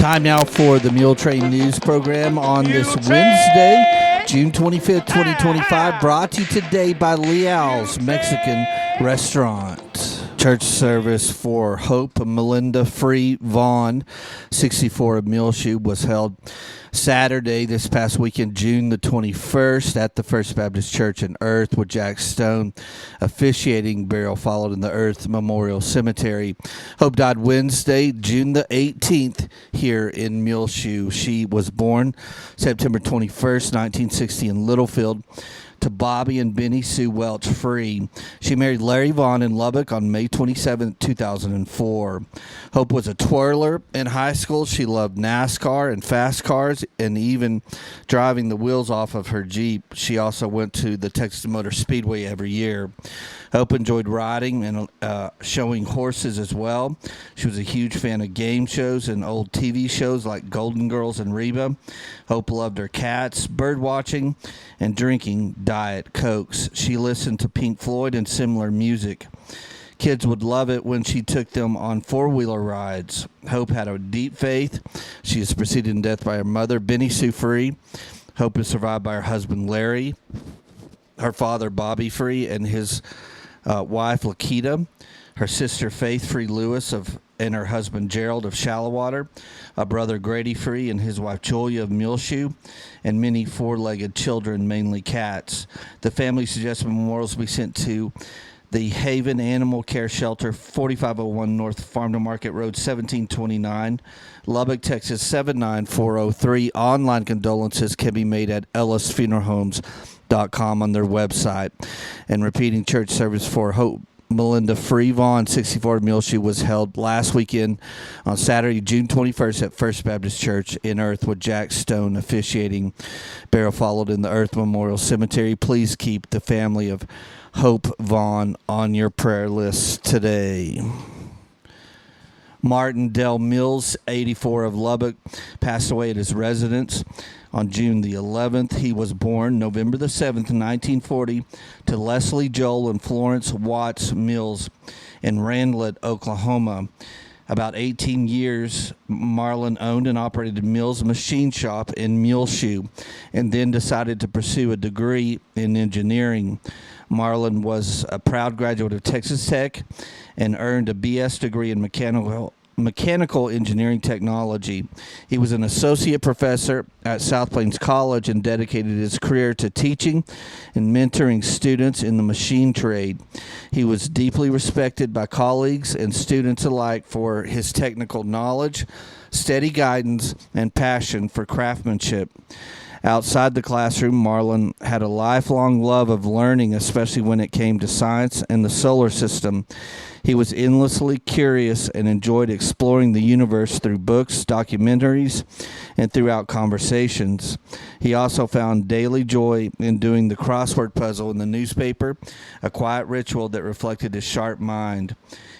Time now for the Muletrain news program on this Wednesday, June 25th, 2025, brought to you today by Leal's Mexican Restaurant. Church service for Hope Melinda Free Vaughn, 64 of Muleshoe, was held Saturday this past weekend, June the 21st, at the First Baptist Church in Earth, with Jack Stone officiating. Burial followed in the Earth Memorial Cemetery. Hope died Wednesday, June the 18th, here in Muleshoe. She was born September 21st, 1960, in Littlefield, to Bobby and Benny Sue Welch Free. She married Larry Vaughn in Lubbock on May 27, 2004. Hope was a twirler in high school. She loved NASCAR and fast cars and even driving the wheels off of her Jeep. She also went to the Texas Motor Speedway every year. Hope enjoyed riding and showing horses as well. She was a huge fan of game shows and old TV shows like Golden Girls and Reba. Hope loved her cats, bird watching, and drinking Diet Cokes. She listened to Pink Floyd and similar music. Kids would love it when she took them on four-wheeler rides. Hope had a deep faith. She is preceded in death by her mother, Benny Sue Free. Hope is survived by her husband, Larry, her father, Bobby Free, and his wife, Lakita, her sister, Faith Free Lewis, and her husband, Gerald of Shallowater, a brother, Grady Free, and his wife, Julia of Muleshoe, and many four-legged children, mainly cats. The family suggests memorials be sent to the Haven Animal Care Shelter, 4501 North Farm to Market Road, 1729, Lubbock, Texas, 79403. Online condolences can be made at ellisfuneralhomes.com on their website. And repeating, church service for Hope Melinda Free Vaughn, 64 of Muleshoe, was held last weekend on Saturday, June 21st at First Baptist Church in Earth, with Jack Stone officiating. Burial followed in the Earth Memorial Cemetery. Please keep the family of Hope Vaughn on your prayer list today. Martin Dell Mills, 84 of Lubbock, passed away at his residence on June the 11th. He was born November the 7th, 1940, to Leslie Joel and Florence Watts Mills in Randlet, Oklahoma. About 18 years, Marlin owned and operated Mills Machine Shop in Muleshoe and then decided to pursue a degree in engineering. Marlin was a proud graduate of Texas Tech and earned a BS degree in mechanical engineering technology. He was an associate professor at South Plains College and dedicated his career to teaching and mentoring students in the machine trade. He was deeply respected by colleagues and students alike for his technical knowledge, steady guidance, and passion for craftsmanship. Outside the classroom, Marlin had a lifelong love of learning, especially when it came to science and the solar system. He was endlessly curious and enjoyed exploring the universe through books, documentaries, and throughout conversations. He also found daily joy in doing the crossword puzzle in the newspaper, a quiet ritual that reflected his sharp mind.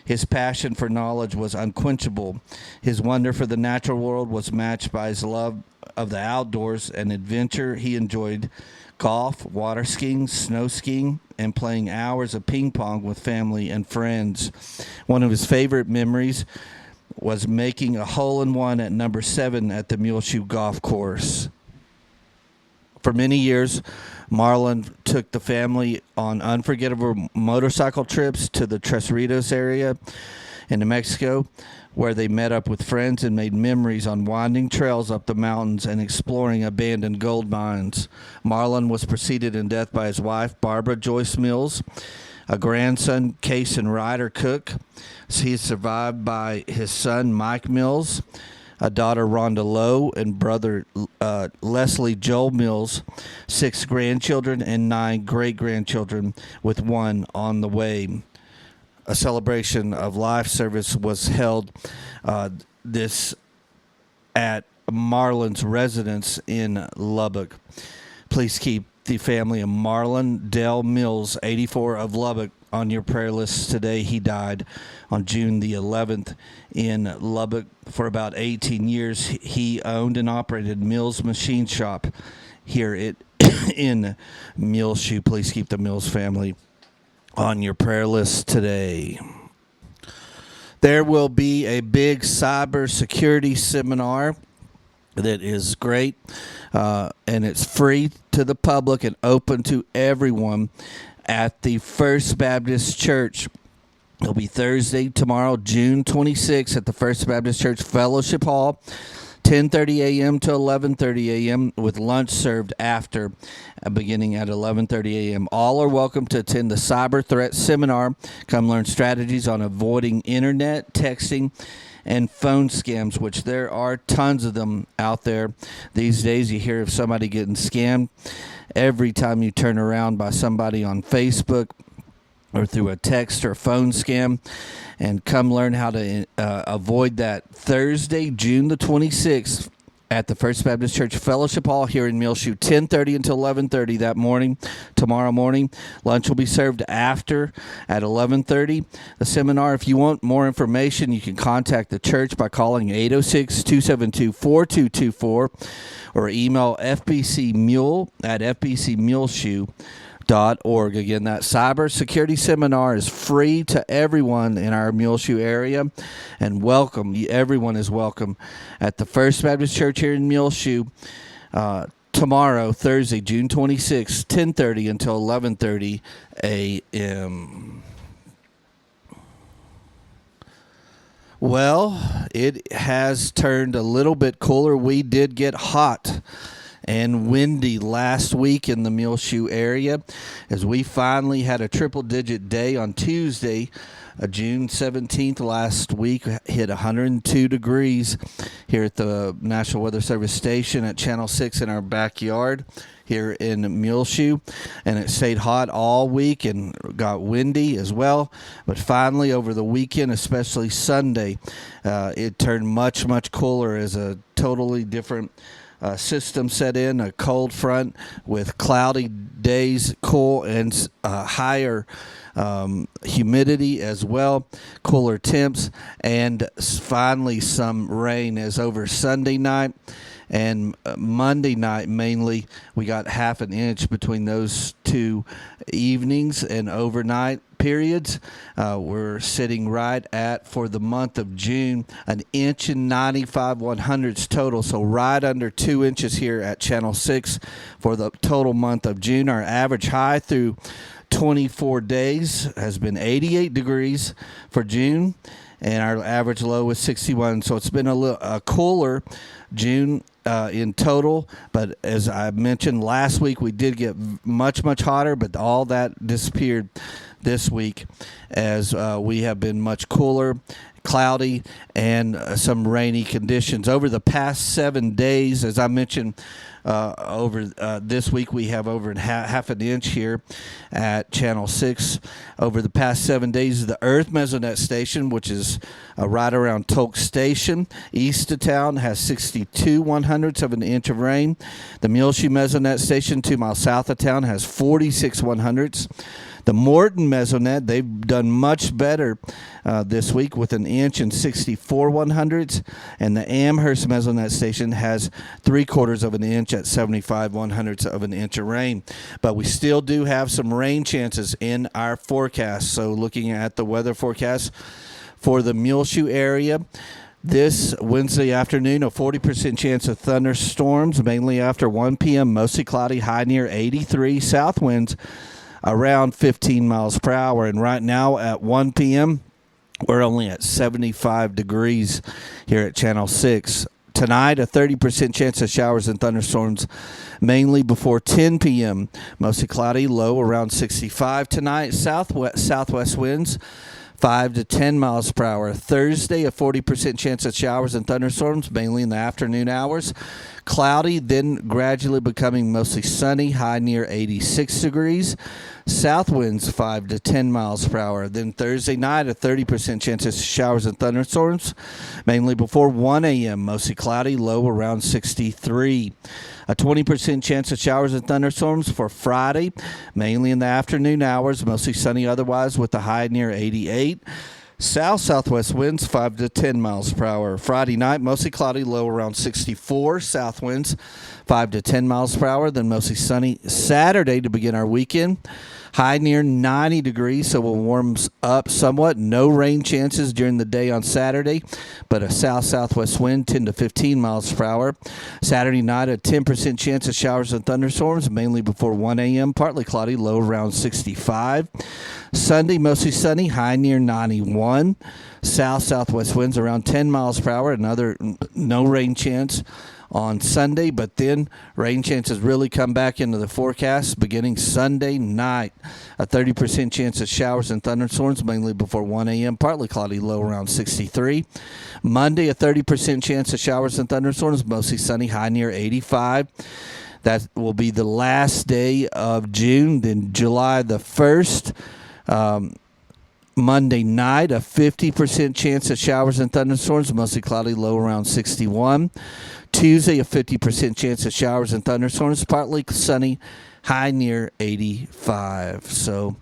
His passion for knowledge was unquenchable. His wonder for the natural world was matched by his love of the outdoors and adventure. He enjoyed golf, water skiing, snow skiing, and playing hours of ping pong with family and friends. One of his favorite memories was making a hole-in-one at number 7 at the Muleshoe Golf Course. For many years, Marlin took the family on unforgettable motorcycle trips to the Tres Ritos area in New Mexico, where they met up with friends and made memories on winding trails up the mountains and exploring abandoned gold mines. Marlin was preceded in death by his wife, Barbara Joyce Mills, a grandson, Cason Ryder Cook. He is survived by his son, Mike Mills, a daughter, Rhonda Lowe, and brother, Leslie Joel Mills, 6 grandchildren and 9 great-grandchildren, with 1 on the way. A celebration of life service was held at Marlin's residence in Lubbock. Please keep the family of Marlin Dell Mills, 84 of Lubbock, on your prayer list today. He died on June the 11th in Lubbock. For about 18 years, he owned and operated Mills Machine Shop here in Muleshoe. Please keep the Mills family on your prayer list today. There will be a big cybersecurity seminar that is great, and it's free to the public and open to everyone at the First Baptist Church. It'll be Thursday, tomorrow, June 26th at the First Baptist Church Fellowship Hall, 10:30 a.m. to 11:30 a.m. with lunch served after, beginning at 11:30 a.m. All are welcome to attend the Cyber Threat Seminar. Come learn strategies on avoiding internet, texting, and phone scams, which there are tons of them out there these days. You hear of somebody getting scammed every time you turn around by somebody on Facebook or through a text or phone scam. And come learn how to avoid that Thursday, June the 26th at the First Baptist Church Fellowship Hall here in Muleshoe, 10:30 until 11:30 that morning, tomorrow morning. Lunch will be served after at 11:30. The seminar, if you want more information, you can contact the church by calling 806-272-4224 or email fbcmule@fbcmuleshoe.org. Again, that cybersecurity seminar is free to everyone in our Muleshoe area, and welcome. Everyone is welcome at the First Baptist Church here in Muleshoe tomorrow, Thursday, June 26th, 10:30 until 11:30 a.m. Well, it has turned a little bit cooler. We did get hot and windy last week in the Muleshoe area as we finally had a triple-digit day on Tuesday, June 17th last week. Hit 102 degrees here at the National Weather Service station at Channel 6 in our backyard here in Muleshoe, and it stayed hot all week and got windy as well. But finally, over the weekend, especially Sunday, it turned much, much cooler as a totally different system set in, a cold front with cloudy days, cool and higher humidity as well, cooler temps, and finally some rain as over Sunday night and Monday night mainly. We got half an inch between those two evenings and overnight periods. We're sitting right at, for the month of June, an inch and 95/100ths total, so right under 2 inches here at Channel 6 for the total month of June. Our average high through 24 days has been 88 degrees for June, and our average low was 61. So it's been a cooler June in total, but as I mentioned last week, we did get much, much hotter, but all that disappeared this week as we have been much cooler, cloudy, and some rainy conditions. Over the past 7 days, as I mentioned, over this week we have over half an inch here at Channel 6. Over the past 7 days, the Earth Mesonet station, which is right around Tolk Station, east of town, has 62/100ths of an inch of rain. The Muleshoe Mesonet station, 2 miles south of town, has 46/100ths. The Morton Mesonet, they've done much better this week with an inch and 64/100ths, and the Amherst Mesonet station has 3/4 of an inch at 75/100ths of an inch of rain. But we still do have some rain chances in our forecast. So looking at the weather forecast for the Muleshoe area, this Wednesday afternoon, a 40% chance of thunderstorms, mainly after 1 p.m., mostly cloudy, high near 83, south winds around 15 miles per hour. And right now at 1 p.m., we're only at 75 degrees here at Channel 6. Tonight, a 30% chance of showers and thunderstorms, mainly before 10 p.m. Mostly cloudy, low around 65 tonight. Southwest winds 5 to 10 miles per hour. Thursday, a 40% chance of showers and thunderstorms, mainly in the afternoon hours. Cloudy, then gradually becoming mostly sunny, high near 86 degrees. South winds 5 to 10 miles per hour. Then Thursday night, a 30% chance of showers and thunderstorms, mainly before 1 a.m. Mostly cloudy, low around 63. A 20% chance of showers and thunderstorms for Friday, mainly in the afternoon hours, mostly sunny otherwise with a high near 88. Southwest winds 5 to 10 miles per hour. Friday night, mostly cloudy, low around 64. South winds 5 to 10 miles per hour, then mostly sunny. Saturday to begin our weekend, high near 90 degrees, so it warms up somewhat. No rain chances during the day on Saturday, but a south-southwest wind 10 to 15 miles per hour. Saturday night, a 10% chance of showers and thunderstorms, mainly before 1 a.m., partly cloudy, low around 65. Sunday, mostly sunny, high near 91. South-southwest winds around 10 miles per hour. Another no rain chance on Sunday, but then rain chances really come back into the forecast beginning Sunday night. A 30% chance of showers and thunderstorms, mainly before 1 a.m., partly cloudy, low around 63. Monday, a 30% chance of showers and thunderstorms, mostly sunny, high near 85. That will be the last day of June. Then July the 1st, Monday night, a 50% chance of showers and thunderstorms, mostly cloudy, low around 61. Tuesday, a 50% chance of showers and thunderstorms, partly sunny, high near 85. So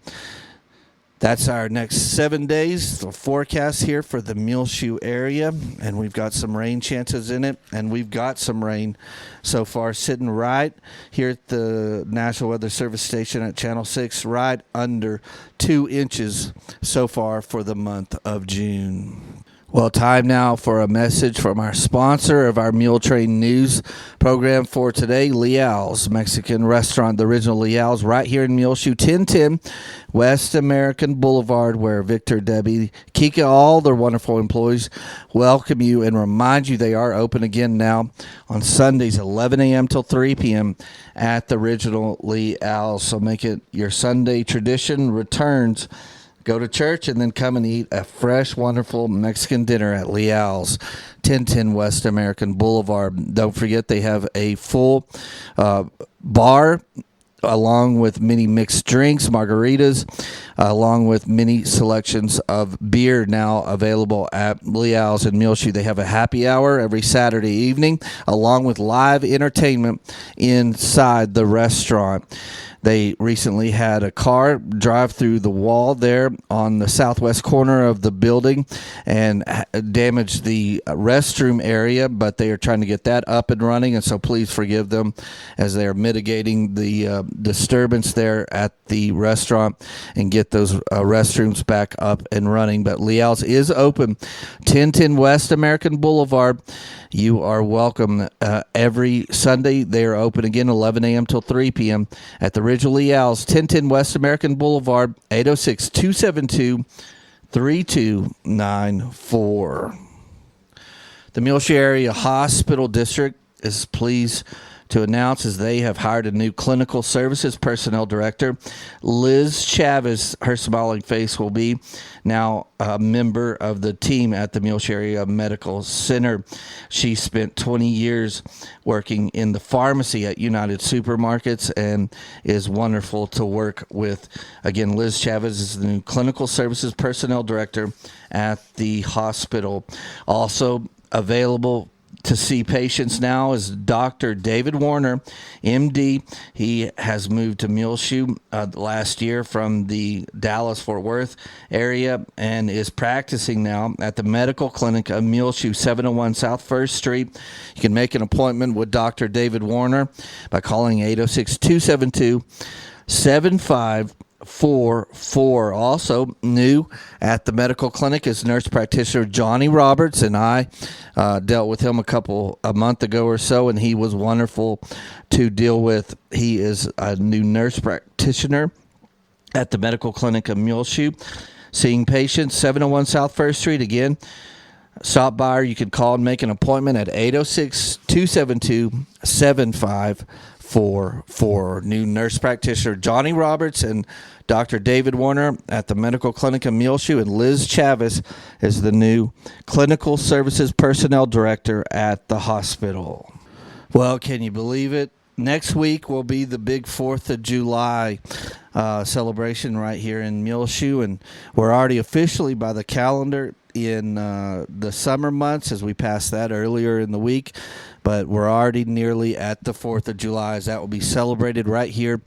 that's our next 7 days, the forecast here for the Muleshoe area, and we've got some rain chances in it, and we've got some rain so far sitting right here at the National Weather Service station at Channel 6, right under 2 inches so far for the month of June. Well, time now for a message from our sponsor of our Muletrain news program for today, Leal's Mexican Restaurant, the original Leal's, right here in Muleshoe, 1010 West American Boulevard, where Victor, Debbie, Kika, all their wonderful employees welcome you and remind you they are open again now on Sundays, 11 a.m. till 3 p.m. at the original Leal's. So make it your Sunday tradition. Returns. Go to church and then come and eat a fresh, wonderful Mexican dinner at Leal's, 1010 West American Boulevard. Don't forget they have a full bar along with many mixed drinks, margaritas, along with many selections of beer now available at Leal's in Muleshoe. They have a happy hour every Saturday evening, along with live entertainment inside the restaurant. They recently had a car drive through the wall there on the southwest corner of the building and damaged the restroom area, but they are trying to get that up and running, and so please forgive them as they are mitigating the disturbance there at the restaurant and get those restrooms back up and running. But Leal's is open, 1010 West American Boulevard. You are welcome every Sunday. They are open again 11 a.m. till 3 p.m. at the Original Leal's, 1010 West American Boulevard, 806-272-3294. The Muleshoe Area Hospital District is pleased to announce as they have hired a new clinical services personnel director. Liz Chavez, her smiling face, will be now a member of the team at the Muleshoe Area Medical Center. She spent 20 years working in the pharmacy at United Supermarkets and is wonderful to work with. Again, Liz Chavez is the new clinical services personnel director at the hospital. Also available to see patients now is Dr. David Warner, MD. He has moved to Muleshoe last year from the Dallas-Fort Worth area and is practicing now at the medical clinic of Muleshoe, 701 South 1st Street. You can make an appointment with Dr. David Warner by calling 806-272-7544. Also new at the medical clinic is nurse practitioner Johnny Roberts, and I dealt with him a month ago or so, and he was wonderful to deal with. He is a new nurse practitioner at the medical clinic of Muleshoe, seeing patients 701 South 1st Street. Again, stop by, or you can call and make an appointment at 806-272-7544. New nurse practitioner Johnny Roberts and Dr. David Warner at the medical clinic of Muleshoe, and Liz Chavez is the new clinical services personnel director at the hospital. Well, can you believe it? Next week will be the big 4th of July celebration right here in Muleshoe, and we're already officially by the calendar in the summer months as we passed that earlier in the week, but we're already nearly at the 4th of July as that will be celebrated right here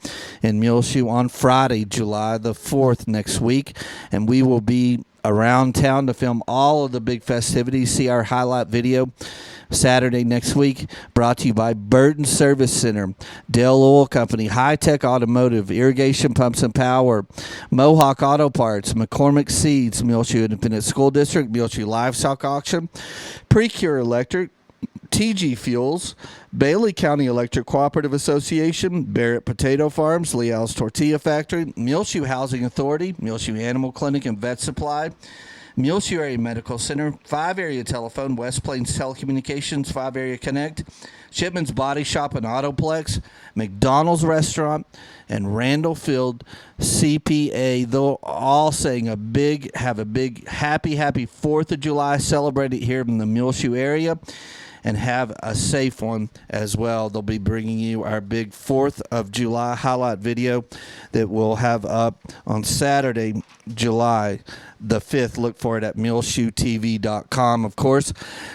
in Muleshoe on Friday, July the 4th next week, and we will be around town to film all of the big festivities. See our highlight video Saturday next week, brought to you by Burton Service Center, Dell Oil Company, High Tech Automotive, Irrigation Pumps and Power, Mohawk Auto Parts, McCormick Seeds, Muleshoe Independent School District, Muleshoe Livestock Auction, Precure Electric, TG Fuels, Bailey County Electric Cooperative Association, Barrett Potato Farms, Leal's Tortilla Factory, Muleshoe Housing Authority, Muleshoe Animal Clinic and Vet Supply, Muleshoe Area Medical Center, 5 Area Telephone, West Plains Telecommunications, 5 Area Connect, Shipman's Body Shop and Autoplex, McDonald's Restaurant, and Randall Field CPA. They're all saying have a big happy 4th of July. Celebrate it here in the Muleshoe area, and have a safe one as well. They'll be bringing you our big 4th of July highlight video that we'll have up on Saturday, July the 5th. Look for it at MuleshoeTV.com. Of course,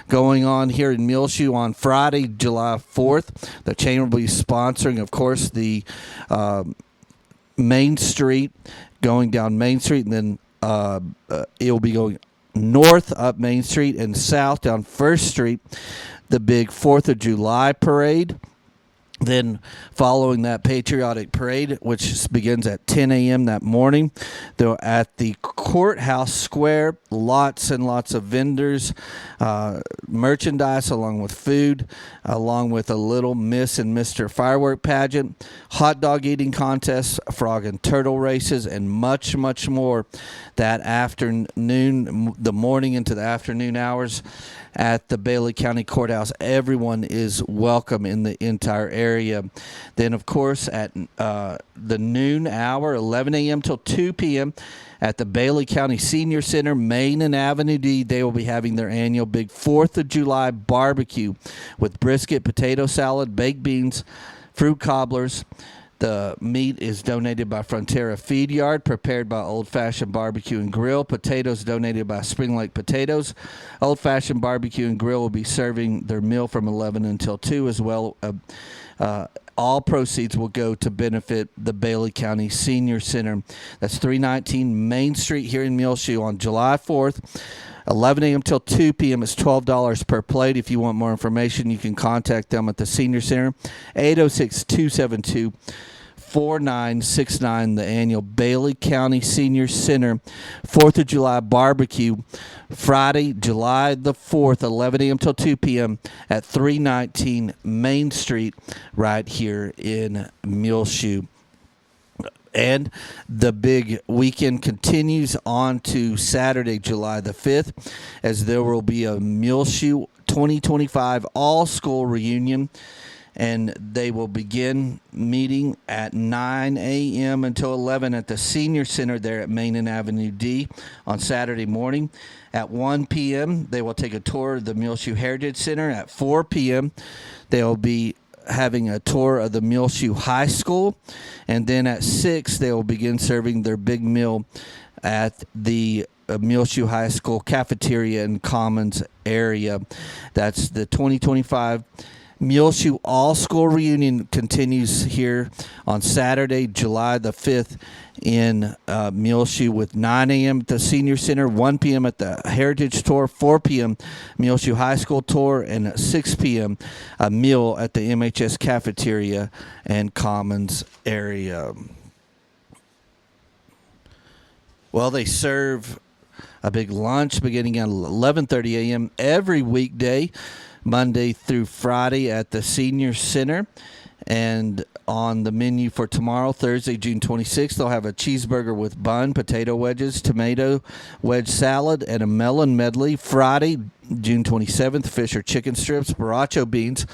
going on here in Muleshoe on Friday, July 4th, the chain will be sponsoring, of course, the Main Street, going down Main Street, and then it will be going north up Main Street and south down First Street, the big 4th of July parade. Then following that patriotic parade, which begins at 10 a.m. that morning, they're at the Courthouse Square. Lots and lots of vendors, merchandise along with food, along with a little Miss and Mr. Firework pageant, hot dog eating contests, frog and turtle races, and much, much more that afternoon, the morning into the afternoon hours at the Bailey County Courthouse. Everyone is welcome in the entire area. Then, of course, at the noon hour, 11 a.m. till 2 p.m., at the Bailey County Senior Center, Main and Avenue D, they will be having their annual big 4th of July barbecue with brisket, potato salad, baked beans, fruit cobblers. The meat is donated by Frontera Feed Yard, prepared by Old Fashioned Barbecue and Grill. Potatoes donated by Spring Lake Potatoes. Old Fashioned Barbecue and Grill will be serving their meal from 11 until 2 as well. All proceeds will go to benefit the Bailey County Senior Center. That's 319 Main Street here in Muleshoe on July 4th. 11 a.m. till 2 p.m. It's $12 per plate. If you want more information, you can contact them at the Senior Center, 806-272-4969. The annual Bailey County Senior Center 4th of July barbecue, Friday, July the 4th, 11 a.m. till 2 p.m. at 319 Main Street right here in Muleshoe. And the big weekend continues on to Saturday, July the 5th, as there will be a Muleshoe 2025 all-school reunion, and they will begin meeting at 9 a.m. until 11 at the Senior Center there at Main and Avenue D on Saturday morning. At 1 p.m., they will take a tour of the Muleshoe Heritage Center. At 4 p.m., they will be having a tour of the Muleshoe High School, and then at 6 they will begin serving their big meal at the Muleshoe High School cafeteria and commons area. That's the 2025 Muleshoe All-School Reunion continues here on Saturday, July the 5th in Muleshoe with 9 a.m. at the Senior Center, 1 p.m. at the Heritage Tour, 4 p.m. Muleshoe High School Tour, and at 6 p.m. a meal at the MHS cafeteria and commons area. Well, they serve a big lunch beginning at 11:30 a.m. every weekday, Monday through Friday at the Senior Center. And on the menu for tomorrow, Thursday, June 26th, they'll have a cheeseburger with bun, potato wedges, tomato wedge salad, and a melon medley. Friday, June 27th, fish or chicken strips, borracho beans,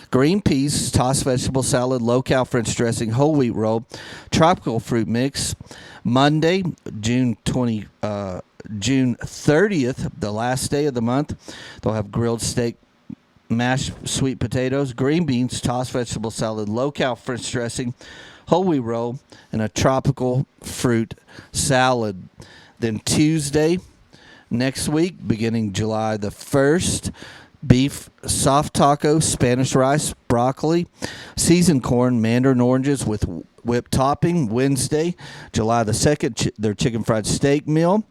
green peas, tossed vegetable salad, low-cal French dressing, whole wheat roll, tropical fruit mix. Monday, June 30th, the last day of the month, they'll have grilled steak, mashed sweet potatoes, green beans, tossed vegetable salad, low-cal French dressing, whole wheat roll, and a tropical fruit salad. Then Tuesday, next week, beginning July the 1st, beef soft taco, Spanish rice, broccoli, seasoned corn, mandarin oranges with whipped topping. Wednesday, July the 2nd, their chicken fried steak meal.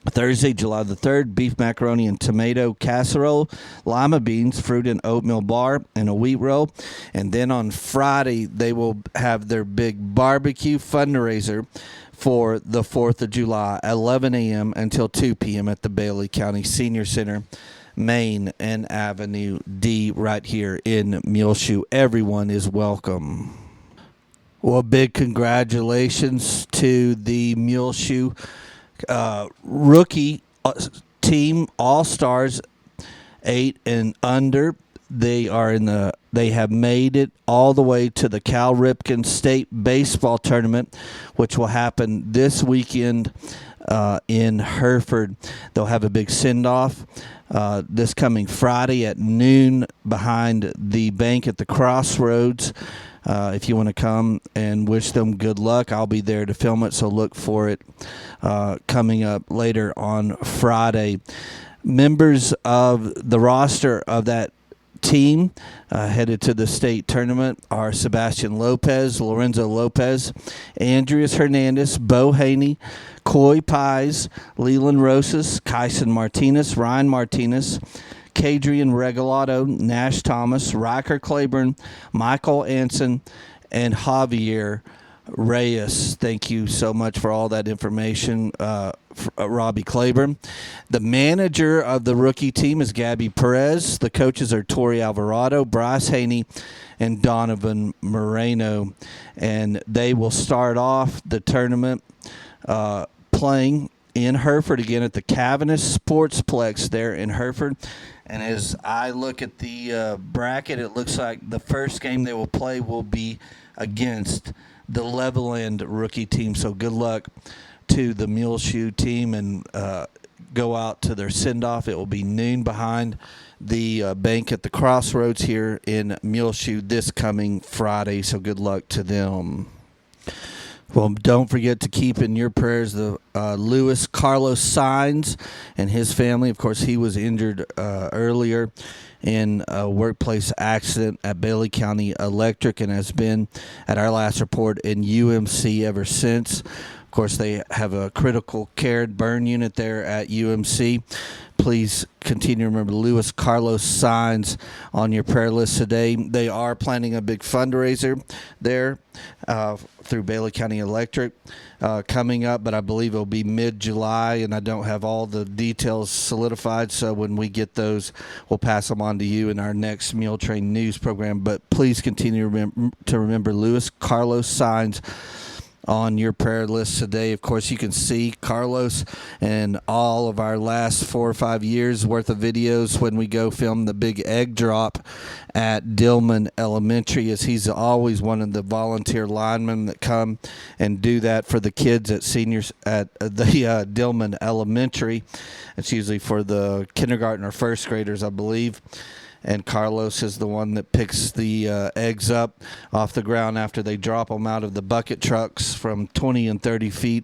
Thursday, July the 3rd, beef macaroni and tomato casserole, lima beans, fruit and oatmeal bar, and a wheat roll. And then on Friday, they will have their big barbecue fundraiser for the 4th of July, 11 a.m. until 2 p.m. at the Bailey County Senior Center, Main and Avenue D, right here in Muleshoe. Everyone is welcome. Well, big congratulations to the Muleshoe rookie team All-Stars 8 and under. They have made it all the way to the Cal Ripken State Baseball Tournament, which will happen this weekend in Hereford. They'll have a big send-off this coming Friday at noon behind the bank at the Crossroads. If you want to come and wish them good luck, I'll be there to film it, so look for it coming up later on Friday. Members of the roster of that team headed to the state tournament are Sebastian Lopez, Lorenzo Lopez, Andreas Hernandez, Bo Haney, Coy Pies, Leland Rosas, Kyson Martinez, Ryan Martinez, Cadrian Regalado, Nash Thomas, Riker Claiborne, Michael Anson, and Javier Reyes. Thank you so much for all that information, Robbie Claiborne. The manager of the rookie team is Gabby Perez. The coaches are Tori Alvarado, Bryce Haney, and Donovan Moreno. And they will start off the tournament playing in Hereford again at the Cavanagh Sportsplex there in Hereford. And as I look at the bracket, it looks like the first game they will play will be against the Levelland rookie team. So good luck to the Muleshoe team, and go out to their send-off. It will be noon behind the bank at the Crossroads here in Muleshoe this coming Friday. So good luck to them. Well, don't forget to keep in your prayers the Luis Carlos Saenz and his family. Of course, he was injured earlier in a workplace accident at Bailey County Electric and has been, at our last report, in UMC ever since. Of course, they have a critical care burn unit there at UMC. Please continue to remember Luis Carlos Saenz on your prayer list today. They are planning a big fundraiser there through Bailey County Electric coming up, but I believe it'll be mid-July, and I don't have all the details solidified, so when we get those, we'll pass them on to you in our next Muletrain news program. But please continue to remember Luis Carlos Saenz on your prayer list today. Of course, you can see Carlos and all of our last 4 or 5 years worth of videos when we go film the big egg drop at Dillman Elementary, as he's always one of the volunteer linemen that come and do that for the kids at seniors at the Dillman Elementary. It's usually for the kindergarten or first graders, I believe. And Carlos is the one that picks the eggs up off the ground after they drop them out of the bucket trucks from 20 and 30 feet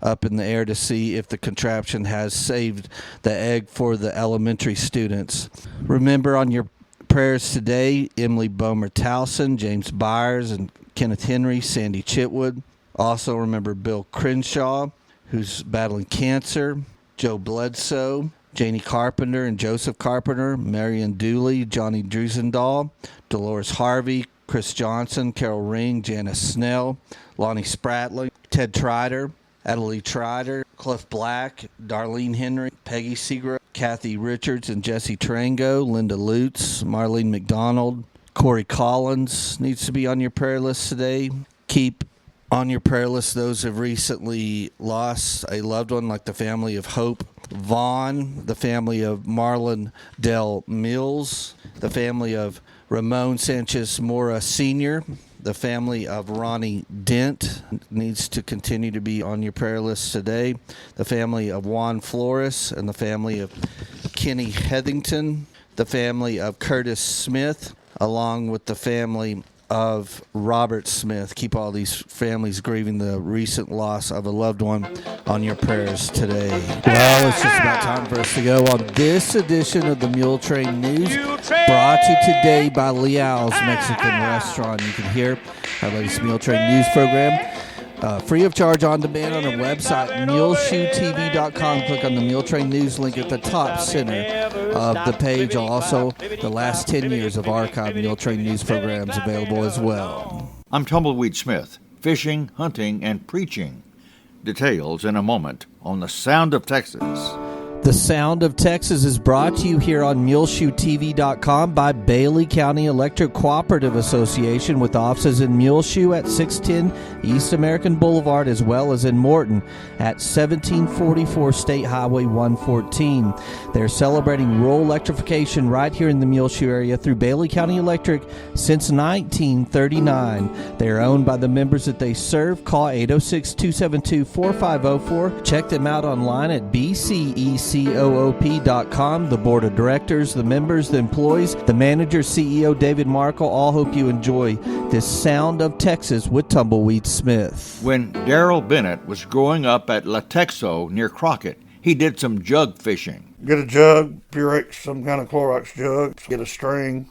up in the air to see if the contraption has saved the egg for the elementary students. Remember on your prayers today, Emily Bomer Towson, James Byers, and Kenneth Henry, Sandy Chitwood. Also remember Bill Crenshaw, who's battling cancer, Joe Bledsoe, Janie Carpenter and Joseph Carpenter, Marion Dooley, Johnny Drusendahl, Dolores Harvey, Chris Johnson, Carol Ring, Janice Snell, Lonnie Spratling, Ted Trider, Adelie Trider, Cliff Black, Darlene Henry, Peggy Seagrove, Kathy Richards and Jesse Tarango, Linda Lutz, Marlene McDonald, Corey Collins needs to be on your prayer list today. Keep on your prayer list those who have recently lost a loved one, like the family of Hope Vaughn, the family of Marlin Del Mills, the family of Ramon Sanchez Mora Sr., the family of Ronnie Dent needs to continue to be on your prayer list today, the family of Juan Flores, and the family of Kenny Heathington, the family of Curtis Smith, along with the family of Robert Smith. Keep all these families grieving the recent loss of a loved one on your prayers today. Well, it's just about time for us to go on this edition of the Muletrain News, brought to you today by Liao's Mexican Restaurant. You can hear our latest Muletrain News program Free of charge on demand on our website, MuleshoeTV.com. Click on the Muletrain news link at the top center of the page. Also, the last 10 years of archived Muletrain news programs available as well. I'm Tumbleweed Smith, fishing, hunting, and preaching. Details in a moment on the Sound of Texas. The Sound of Texas is brought to you here on MuleshoeTV.com by Bailey County Electric Cooperative Association, with offices in Muleshoe at 610 East American Boulevard, as well as in Morton at 1744 State Highway 114. They're celebrating rural electrification right here in the Muleshoe area through Bailey County Electric since 1939. They are owned by the members that they serve. Call 806-272-4504. Check them out online at BCECOOP.com. The board of directors, the members, the employees, the manager, CEO David Markle, all hope you enjoy this Sound of Texas with Tumbleweed Smith. When Darrell Bennett was growing up at La Texo near Crockett, he did some jug fishing. Get a jug, Purex, some kind of Clorox jug, get a string,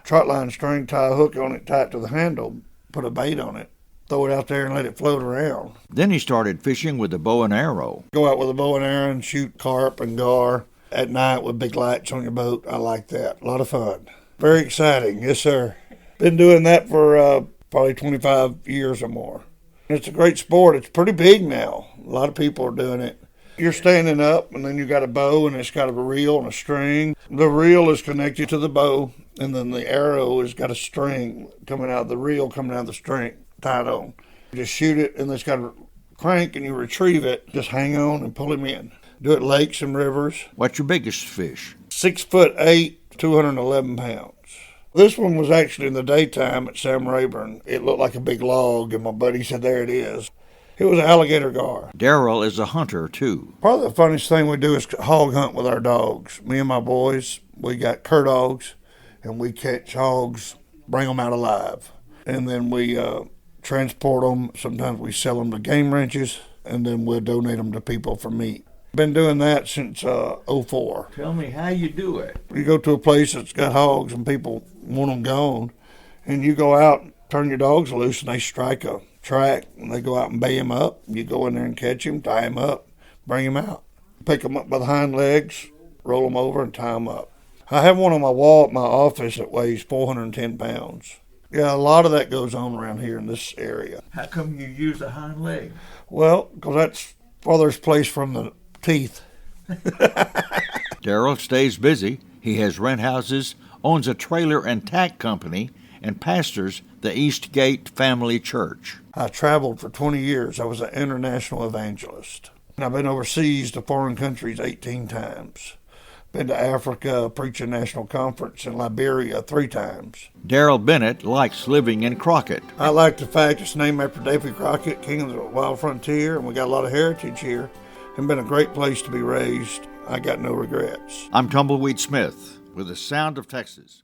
trot line string, tie a hook on it, tie it to the handle, put a bait on it, throw it out there and let it float around. Then he started fishing with a bow and arrow. Go out with a bow and arrow and shoot carp and gar at night with big lights on your boat. I like that. A lot of fun. Very exciting. Yes, sir. Been doing that for probably 25 years or more. It's a great sport. It's pretty big now. A lot of people are doing it. You're standing up, and then you got a bow, and it's got a reel and a string. The reel is connected to the bow, and then the arrow has got a string coming out of the reel, coming out of the string, tied on. You just shoot it, and it's got a crank, and you retrieve it. Just hang on and pull him in. Do it lakes and rivers. What's your biggest fish? 6'8", 211 pounds. This one was actually in the daytime at Sam Rayburn. It looked like a big log, and my buddy said, there it is. It was an alligator gar. Darrell is a hunter, too. Probably the funniest thing we do is hog hunt with our dogs. Me and my boys, we got cur dogs, and we catch hogs, bring them out alive. And then we transport them. Sometimes we sell them to game ranches, and then we'll donate them to people for meat. Been doing that since 04. Tell me how you do it. You go to a place that's got hogs and people want them gone, and you go out and turn your dogs loose, and they strike a track, and they go out and bay them up. You go in there and catch him, tie him up, bring him out. Pick them up by the hind legs, roll them over, and tie them up. I have one on my wall at my office that weighs 410 pounds. Yeah, a lot of that goes on around here in this area. How come you use the hind leg? Well, because that's farthest place from the teeth. Darrell stays busy. He has rent houses, owns a trailer and tack company, and pastors the East Gate Family Church. I traveled for 20 years. I was an international evangelist. And I've been overseas to foreign countries 18 times. Been to Africa, preach a national conference in Liberia 3 times. Darrell Bennett likes living in Crockett. I like the fact it's named after Davy Crockett, king of the wild frontier, and we got a lot of heritage here. It's been a great place to be raised. I got no regrets. I'm Tumbleweed Smith with the Sound of Texas.